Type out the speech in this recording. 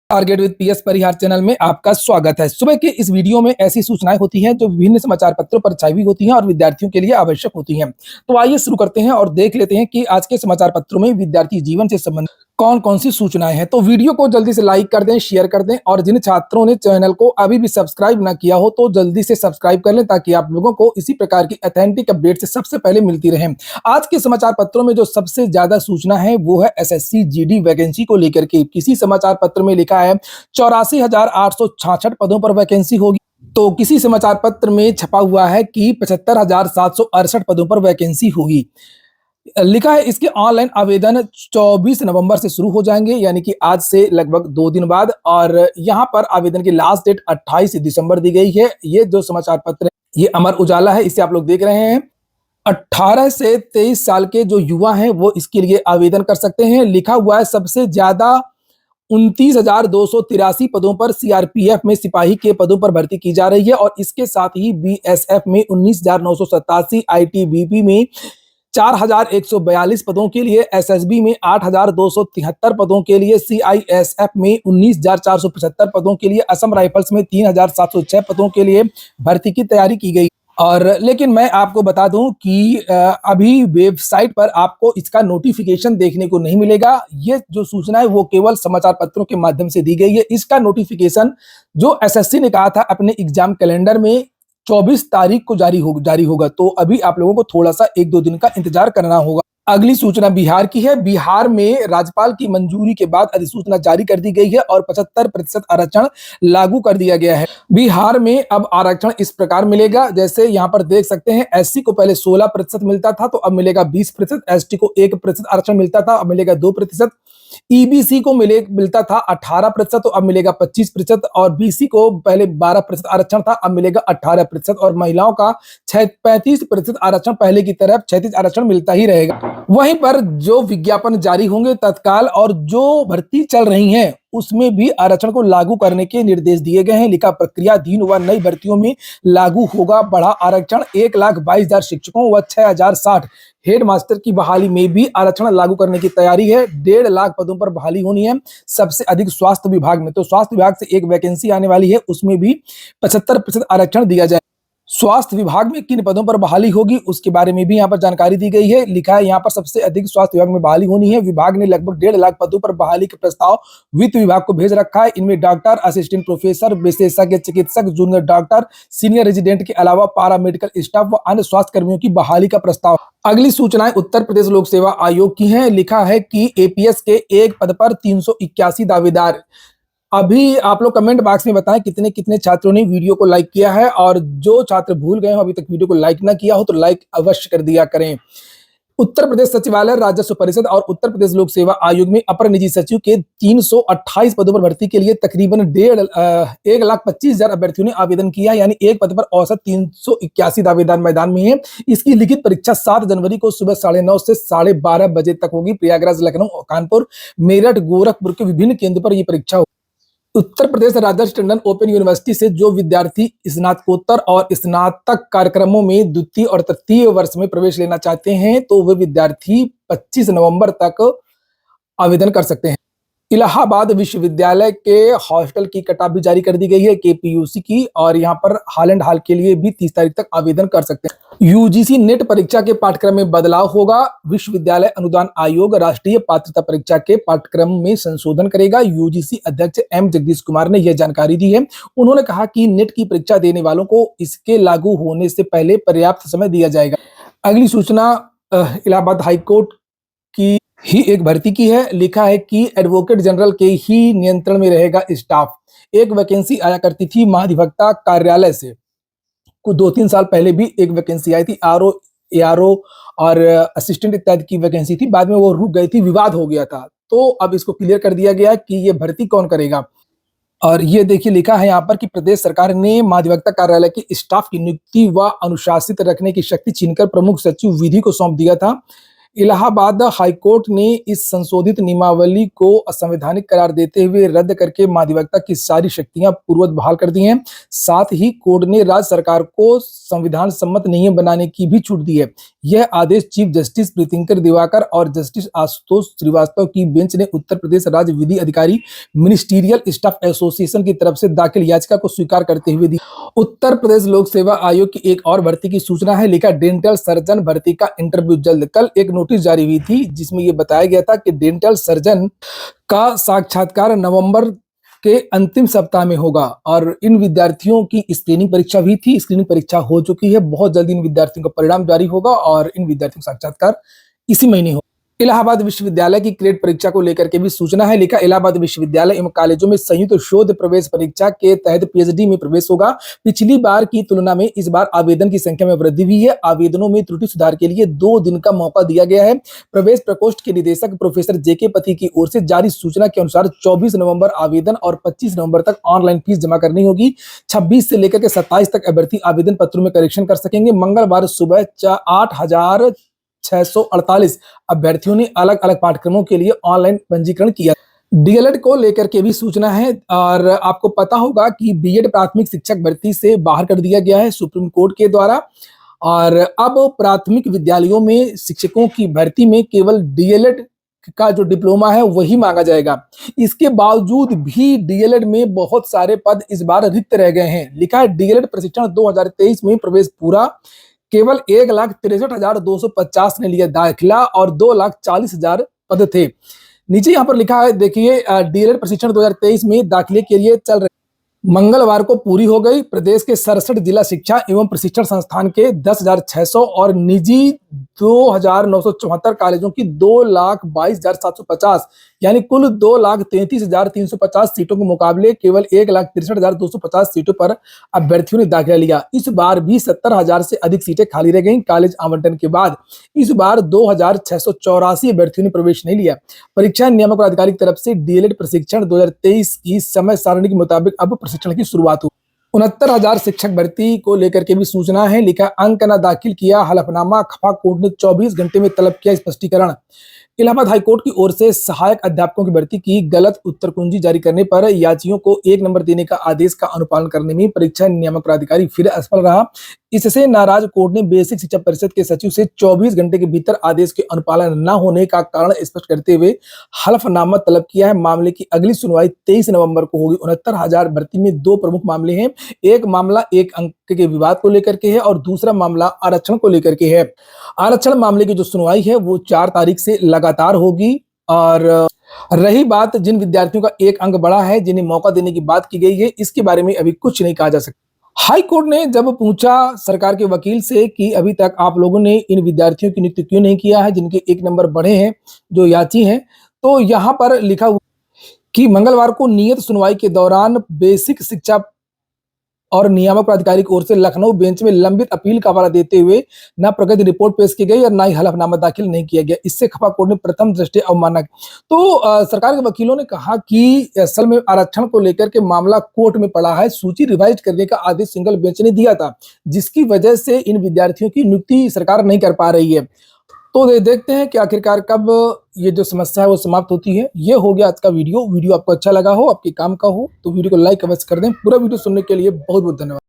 Target with PS Parihar channel में आपका स्वागत है। सुबह के इस वीडियो में ऐसी सूचनाएं होती हैं जो विभिन्न समाचार पत्रों पर छाई हुई होती हैं और विद्यार्थियों के लिए आवश्यक होती हैं। तो आइए शुरू करते हैं और देख लेते हैं कि आज के समाचार पत्रों में विद्यार्थी जीवन से संबंधित कौन कौन सी सूचनाएं हैं। तो वीडियो को जल्दी से लाइक कर दें, शेयर कर दें और जिन छात्रों ने चैनल को अभी भी सब्सक्राइब ना किया हो तो जल्दी से सब्सक्राइब कर लें ताकि आप लोगों को इसी प्रकार की ऑथेंटिक अपडेट से सबसे पहले मिलती रहे। आज के समाचार पत्रों में जो सबसे ज्यादा सूचना है वो है एसएससी जीडी वैकेंसी को लेकर के। किसी समाचार पत्र में लिखा है 84,866 पदों पर वैकेंसी होगी, तो किसी समाचार पत्र में छपा हुआ है कि 75,768 पदों पर वैकेंसी होगी। लिखा है इसके ऑनलाइन आवेदन 24 नवंबर से शुरू हो जाएंगे, यानी कि आज से लगभग 2 दिन बाद। और यहां पर आवेदन की लास्ट डेट 28 दिसंबर दी गई है। ये जो समाचार पत्र है ये अमर उजाला है, इसे आप लोग देख रहे हैं। 18 से 23 साल के जो युवा हैं वो इसके लिए आवेदन कर सकते हैं। लिखा हुआ है सबसे ज्यादा 29,283 पदों पर सीआरपीएफ में सिपाही के पदों पर भर्ती की जा रही है और इसके साथ ही बीएसएफ में 19,987, आईटीबीपी में 4,142 पदों के लिए, एसएसबी में 8,273 पदों के लिए, सीआईएसएफ में 19,475 पदों के लिए, असम राइफल्स में 3,706 पदों के लिए भर्ती की तैयारी की गई। और लेकिन मैं आपको बता दूं कि अभी वेबसाइट पर आपको इसका नोटिफिकेशन देखने को नहीं मिलेगा। ये जो सूचना है वो केवल समाचार पत्रों के माध्यम से दी गई है। इसका नोटिफिकेशन जो एसएससी ने कहा था अपने एग्जाम कैलेंडर में 24 तारीख को जारी होगा। तो अभी आप लोगों को थोड़ा सा 1-2 दिन का इंतजार करना होगा। अगली सूचना बिहार की है। बिहार में राज्यपाल की मंजूरी के बाद अधिसूचना जारी कर दी गई है और 75% आरक्षण लागू कर दिया गया है। बिहार में अब आरक्षण इस प्रकार मिलेगा, जैसे यहाँ पर देख सकते हैं, एससी को पहले 16% मिलता था तो अब मिलेगा 20%, एसटी को 1% आरक्षण मिलता था अब मिलेगा 2%, ईबीसी को मिलता था 18% तो अब मिलेगा 25%, और बीसी को पहले 12% आरक्षण था अब मिलेगा 18%, और महिलाओं का 35% आरक्षण पहले की तरह 36 आरक्षण मिलता ही रहेगा। वहीं पर जो विज्ञापन जारी होंगे तत्काल और जो भर्ती चल रही हैं उसमें भी आरक्षण को लागू करने के निर्देश दिए गए हैं। लिखा प्रक्रियाधीन व नई भर्तियों में लागू होगा बढ़ा आरक्षण। 1,22,000 शिक्षकों व 6,060 हेड मास्टर की बहाली में भी आरक्षण लागू करने की तैयारी है। 1.5 लाख पदों पर बहाली होनी है। सबसे अधिक स्वास्थ्य विभाग में, तो स्वास्थ्य विभाग से एक वैकेंसी आने वाली है, उसमें भी 75% आरक्षण दिया जाए। स्वास्थ्य विभाग में किन पदों पर बहाली होगी उसके बारे में भी यहाँ पर जानकारी दी गई है। लिखा है यहाँ पर सबसे अधिक स्वास्थ्य विभाग में बहाली होनी है। विभाग ने लगभग 1.5 लाख पदों पर बहाली का प्रस्ताव वित्त विभाग को भेज रखा है। इनमें डॉक्टर, असिस्टेंट प्रोफेसर, विशेषज्ञ चिकित्सक, जूनियर डॉक्टर, सीनियर रेजिडेंट के अलावा पारामेडिकल स्टाफ व अन्य स्वास्थ्य कर्मियों की बहाली का प्रस्ताव। अगली सूचनाएं उत्तर प्रदेश लोक सेवा आयोग की हैं। लिखा है कि एपीएस के एक पद पर 381 दावेदार। अभी आप लोग कमेंट बॉक्स में बताएं कितने कितने छात्रों ने वीडियो को लाइक किया है, और जो छात्र भूल गए हो अभी तक वीडियो को लाइक ना किया हो तो लाइक अवश्य कर दिया करें। उत्तर प्रदेश सचिवालय, राजस्व परिषद और उत्तर प्रदेश लोक सेवा आयोग में अपर निजी सचिव के 328 पदों पर भर्ती के लिए तकरीबन 1,25,000 अभ्यर्थियों ने आवेदन किया, यानी एक पद पर औसत 381 दावेदार मैदान में है। इसकी लिखित परीक्षा 7 जनवरी को सुबह 9:30 से 12:30 बजे तक होगी। प्रयागराज, लखनऊ, कानपुर, मेरठ, गोरखपुर के विभिन्न केंद्रों पर यह परीक्षा। उत्तर प्रदेश राजर्षि टंडन ओपन यूनिवर्सिटी से जो विद्यार्थी स्नातकोत्तर और स्नातक कार्यक्रमों में द्वितीय और तृतीय वर्ष में प्रवेश लेना चाहते हैं तो वे विद्यार्थी 25 नवंबर तक आवेदन कर सकते हैं। इलाहाबाद विश्वविद्यालय के हॉस्टल की कट-ऑफ भी जारी कर दी गई है केपीयूसी की, और यहाँ पर हाल एंड हाल के लिए भी 30 तारीख तक आवेदन कर सकते हैं। यूजीसी नेट परीक्षा के पाठ्यक्रम में बदलाव होगा। विश्वविद्यालय अनुदान आयोग राष्ट्रीय पात्रता परीक्षा के पाठ्यक्रम में संशोधन करेगा। यूजीसी अध्यक्ष एम जगदीश कुमार ने यह जानकारी दी है। उन्होंने कहा कि नेट की परीक्षा देने वालों को इसके लागू होने से पहले पर्याप्त समय दिया जाएगा। अगली सूचना इलाहाबाद हाईकोर्ट की ही एक भर्ती की है। लिखा है कि एडवोकेट जनरल के ही नियंत्रण में रहेगा स्टाफ। एक वैकेंसी आया करती थी महाधिवक्ता कार्यालय से, कुछ 2-3 साल पहले भी एक वैकेंसी आई थी, आरओ, एआरओ और असिस्टेंट इत्यादि की वैकेंसी थी। बाद में वो रुक गई थी, विवाद हो गया था, तो अब इसको क्लियर कर दिया गया कि ये भर्ती कौन करेगा। और ये देखिए लिखा है यहाँ पर कि प्रदेश सरकार ने महाधिवक्ता कार्यालय के स्टाफ की नियुक्ति व अनुशासित रखने की शक्ति छीनकर प्रमुख सचिव विधि को सौंप दिया था। इलाहाबाद हाईकोर्ट ने इस संशोधित नियमावली को असंवैधानिक करार देते हुए रद्द करके महाधिवक्ता की सारी शक्तियां पूर्ववत बहाल कर दी हैं। साथ ही कोर्ट ने राज्य सरकार को संविधान सम्मत नियम बनाने की भी छूट दी है। यह आदेश चीफ जस्टिस प्रीतिंकर दिवाकर और जस्टिस आशुतोष श्रीवास्तव की बेंच ने उत्तर प्रदेश राज्य विधि अधिकारी मिनिस्टीरियल स्टाफ एसोसिएशन की तरफ से दाखिल याचिका को स्वीकार करते हुए दी। उत्तर प्रदेश लोक सेवा आयोग की एक और भर्ती की सूचना है। लिखा डेंटल सर्जन भर्ती का इंटरव्यू जल्द। कल एक नोटिस जारी हुई थी जिसमें यह बताया गया था कि डेंटल सर्जन का साक्षात्कार नवंबर के अंतिम सप्ताह में होगा और इन विद्यार्थियों की स्क्रीनिंग परीक्षा भी थी। स्क्रीनिंग परीक्षा हो चुकी है। बहुत जल्दी इन विद्यार्थियों का परिणाम जारी होगा और इन विद्यार्थियों का साक्षात्कार इसी महीने होगा। इलाहाबाद विश्वविद्यालय की क्रेड परीक्षा को लेकर के भी सूचना है। लिखा इलाहाबाद विश्वविद्यालय एवं कॉलेजों में संयुक्त शोध प्रवेश परीक्षा के तहत पीएचडी में प्रवेश होगा। पिछली बार की तुलना में इस बार आवेदन की संख्या में वृद्धि हुई है। आवेदनों में त्रुटि सुधार के लिए 2 दिन का मौका दिया गया है। प्रवेश प्रकोष्ठ के निदेशक प्रोफेसर जेके पति की ओर से जारी सूचना के अनुसार 24 नवंबर आवेदन और 25 नवंबर तक ऑनलाइन फीस जमा करनी होगी। 26 से लेकर के 27 तक अभ्यर्थी आवेदन पत्रों में करेक्शन कर सकेंगे। मंगलवार सुबह 8,648 अभ्यर्थियों ने अलग अलग पाठ्यक्रमों के लिए ऑनलाइन पंजीकरण किया। डीएलएड को लेकर के भी सूचना है और आपको पता होगा कि बीएड प्राथमिक शिक्षक भर्ती से बाहर कर दिया गया है सुप्रीम कोर्ट के द्वारा और अब प्राथमिक विद्यालयों में शिक्षकों की भर्ती में केवल डीएलएड का जो डिप्लोमा है वही मांगा जाएगा। इसके बावजूद भी डीएलएड में बहुत सारे पद इस बार रिक्त रह गए हैं। लिखा है डीएलएड प्रशिक्षण 2023 में प्रवेश पूरा, केवल 1,63,250 ने लिया दाखिला और 2,40,000 पद थे। नीचे यहाँ पर लिखा है देखिए डीएलएड प्रशिक्षण 2023 में दाखिले के लिए चल रहे मंगलवार को पूरी हो गई। प्रदेश के 67 जिला शिक्षा एवं प्रशिक्षण संस्थान के 10,600 और निजी 2,974 कॉलेजों की 2,22,750 यानी कुल 2,33,350 सीटों के मुकाबले केवल 1,63,250 सीटों पर अभ्यर्थियों ने दाखिला लिया। इस बार भी 70,000 से अधिक सीटें खाली रह गईं। कॉलेज आवंटन के बाद इस बार 2,684 अभ्यर्थियों ने प्रवेश नहीं लिया। परीक्षा नियामक प्राधिकारी की तरफ से डीएलएड प्रशिक्षण 2023 की समय सारणी के मुताबिक अब प्रशिक्षण की शुरुआत हुई। 69,000 शिक्षक भर्ती को लेकर के भी सूचना है। लिखा अंक न दाखिल किया हलफनामा, खफा कोर्ट ने 24 घंटे में तलब किया स्पष्टीकरण। इलाहाबाद हाईकोर्ट की ओर से सहायक अध्यापकों की भर्ती की गलत उत्तर कुंजी जारी करने पर याचियों को 1 नंबर देने का आदेश का अनुपालन करने में परीक्षा नियामक प्राधिकारी फिर असफल रहा। इससे नाराज कोर्ट ने बेसिक शिक्षा परिषद के सचिव से 24 घंटे के भीतर आदेश के अनुपालन न होने का कारण स्पष्ट करते हुए हलफनामा तलब किया है। मामले की अगली सुनवाई 23 नवंबर को होगी। 69,000 भर्ती में 2 प्रमुख मामले हैं। एक मामला 1 अंक के विवाद को लेकर के है और दूसरा मामला आरक्षण को लेकर के है। आरक्षण मामले की जो सुनवाई है वो 4 तारीख से लगातार होगी। और रही बात जिन विद्यार्थियों का 1 अंक बढ़ा है, जिन्हें मौका देने की बात की गई है, इसके बारे में अभी कुछ नहीं कहा जा सकता। हाई कोर्ट ने जब पूछा सरकार के वकील से कि अभी तक आप लोगों ने इन विद्यार्थियों की नियुक्ति क्यों नहीं किया है जिनके 1 नंबर बढ़े हैं, जो याची हैं, तो यहाँ पर लिखा हुआ कि मंगलवार को नियत सुनवाई के दौरान बेसिक शिक्षा और नियामक प्राधिकारी की ओर से लखनऊ बेंच में लंबित अपील का हवाला देते हुए न प्रगति रिपोर्ट पेश की गई और न ही हलफनामा दाखिल नहीं किया गया। इससे खफा कोर्ट ने प्रथम दृष्टया अवमानना की। तो सरकार के वकीलों ने कहा कि असल में आरक्षण को लेकर के मामला कोर्ट में पड़ा है। सूची रिवाइज करने का आदेश सिंगल बेंच ने दिया था, जिसकी वजह से इन विद्यार्थियों की नियुक्ति सरकार नहीं कर पा रही है। तो देखते हैं कि आखिरकार कब ये जो समस्या है वो समाप्त होती है। ये हो गया आज का वीडियो। वीडियो आपको अच्छा लगा हो, आपके काम का हो, तो वीडियो को लाइक अवश्य कर दें। पूरा वीडियो सुनने के लिए बहुत बहुत धन्यवाद।